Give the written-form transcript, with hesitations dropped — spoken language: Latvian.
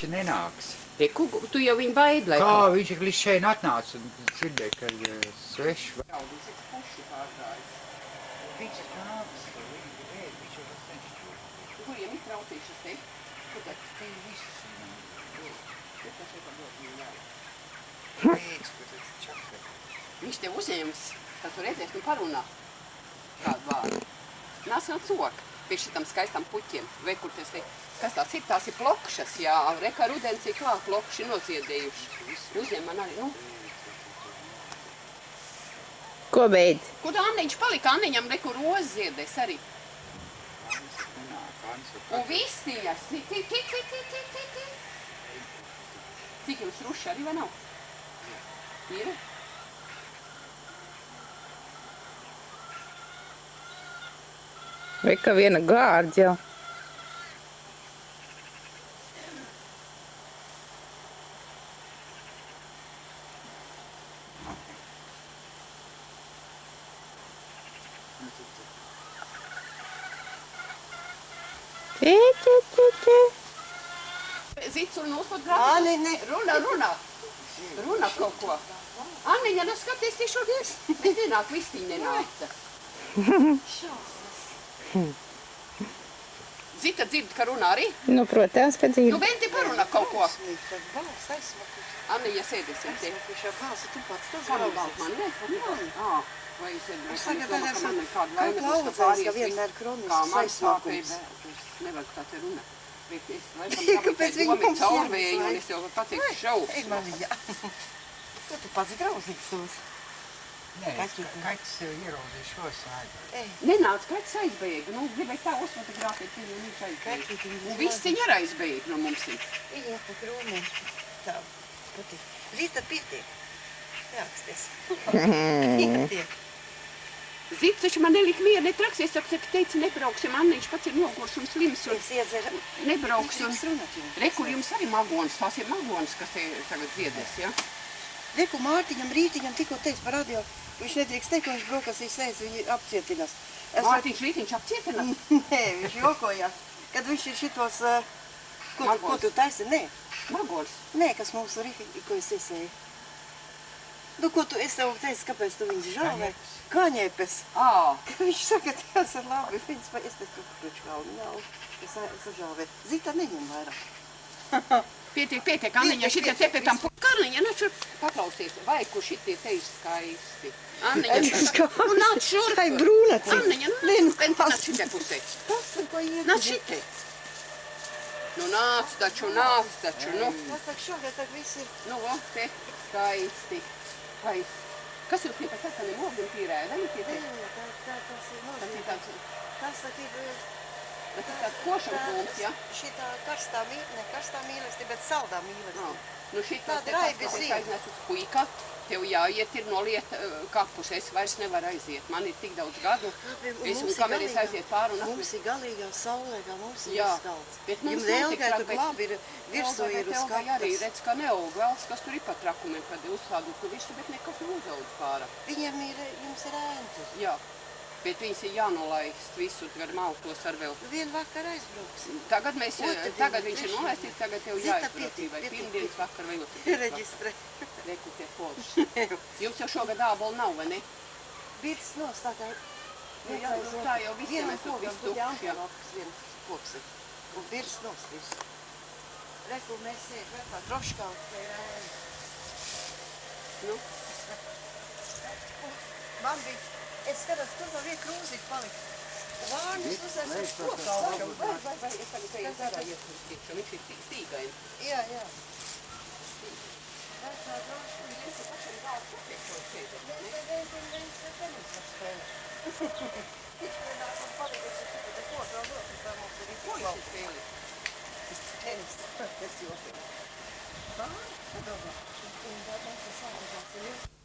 Viņš nenāks. Tu jau viņu baidi, Kā laikam. viņš līdz šeit atnāca un dzirdēja, ka ir sveši. Viņš ir puši pārgājis. Viņš nāks, viņš jau senšķi. Kuriem ir traucījušas te? Kur tad? Te ir viss. Kur tas šeit atdot viņu jāri? Pēc, ka tas čakar. Viņš te uzņems, tad tu redzēsi, nu parunā. Kādu vārdu. Nāc no coka pie šitam skaistam puķiem. Vai kur tas te? Kas tās ir? Tās ir plokšas, jā. Reka rudens ir klāt, plokši noziedējuši. Uzņem man arī, nu. Ko beidz? Kur Anniņš palika? Anniņam reku rozi ziedēs arī. Un visiņas. Cik jums ruši arī vai nav? Ir? Vai kā viena gārdja? Zits un uzput grāmatu. Runā. Runā kaut ko. Anniņa, nu skaties, tie šodien. Bet nenāk, vistiņ nenāca. Zita dzird, ka runā arī? Nu, protams, ka Nu, dzīve. Benti parunā kaut ko. Anniņa sēdēsim te. Parunā man, ne? Vai es domāju, ka man ir kāda laime, ka pāries viss, kā man sāpēja, nevajag tā te runāt. Bet es laikam Kāpēc jābūt viņi domi mums caurvēju, un jāmaksā? es jau pateiktu šaus. Ko tu pats grauzīgs tos? Nē, kaķis sev ieraudzīja šos aizbēgu. Nenāc, kaķis aizbēga. Nu, gribēju tā uzfotografēt, viņu viņš aizbēga. Un viss viņi arī aizbēga no mums ir. Iet pa krūmiem. Tā, patīk. Rīta pietiek. Jāksties. Pietiek. Zits taču man nelika mieru, netraks. Es saku, teicu, nebrauksim. Anniņš pats ir nogurs un slims un Es iedzeru. nebrauks. Un runāt jums. rekur jums arī magonis. Tās ir magonis, kas te tagad ziedēs, ja? Reku Mārtiņam, Rītiņam tikko teica par radio. Viņš nedrīkst teikt, ka viņš brokastīs sēs, viņi apcietinās. Mārtiņš Rītiņš apcietina? Nē, viņš jokojās. Kad viņš ir šitos, ko tu taisi? Nē. Magonis. Nē, kas mums ir, ko es iesēju. Nu, ko tu, es tev teicu, kāpēc tu viņus žāvē? Kaņepes. Viņš saka, tas ir labi, viņas pa, es teicu, kurš kalni nav. Es sažāvē. Zita neņem vairāk. Pietiek, Anniņa, šitie te pie tam Anniņa, nāc šur, paklausies, vai kur šitie te ir skaisti. Anniņa, nu nāc šur. Tā ir brūnaci. Anniņa, nu nāc, nāc šitie pusē. Nāc šitie. Nu nāc taču, nu. Tā šogad tā viss ir. Nu, te, skaisti. Kas jūs pie pa sarkaniem ogiem pīrēja, vai ne pie te? Tas ir tāds košankūms, ja? Šitā karstā mīlestība, bet saldā mīlestība. Nu šitā Tāda te raibi tas, kas zina. aiznes uz puika, tev jāiet ir noliet kapus, es vairs nevaru aiziet. Man ir tik daudz gadu, es un kamēr es aiziet pāri un Mums ir galīgā saulēgā, mums ir Jā, skalds. bet mums Jums notika Elgai tur traki, labi ir virsū ir uz Elgai arī kaptas. redz, ka neaug vēls, kas tur ir pa trakumiem, kad uzsādu tu visu, bet nekas neuzaugs pārā. Viņam ir, jums ir ēntus. Jā, bet viņas ir jānolaist visu, tagad maltos ar vēl. Vienu vakar aizbrauksim. Tagad viņš ir Otrdien, nolaistīts, tagad tev Zita, jāizbraucī, vai pietiek. pirmdienas vakar vai otrdienas Reģistrē. vakar. Reku tie forši. Jums jau šogad ābolu nav, vai ne? Virs nos tā kā... Nu jā, nu tā jau visiem esot viss tukšs, jā. Viens koks ir. Un virs nos viss. Reku mēs iet vecā droškā. Nu, Man bija, es skatos, tur vēl viena krūzīte palika. Vārnus uzēs kokā. vai, es tagad eju zarā ieturskīšu, viņš ir stīgaini. Jā. Vecā droškā. Viņš ir pašam daudz papiekot šeit, ne? Viens tenis var spēlēt. Viņš vienās man palīdēs, es tikai te ko vēl ļoti, tā mums ir Ko izlauk. viņš ir spēlēt? Tenis. Es joku. Tā? Domā. Un tā tas ir sākotās ir.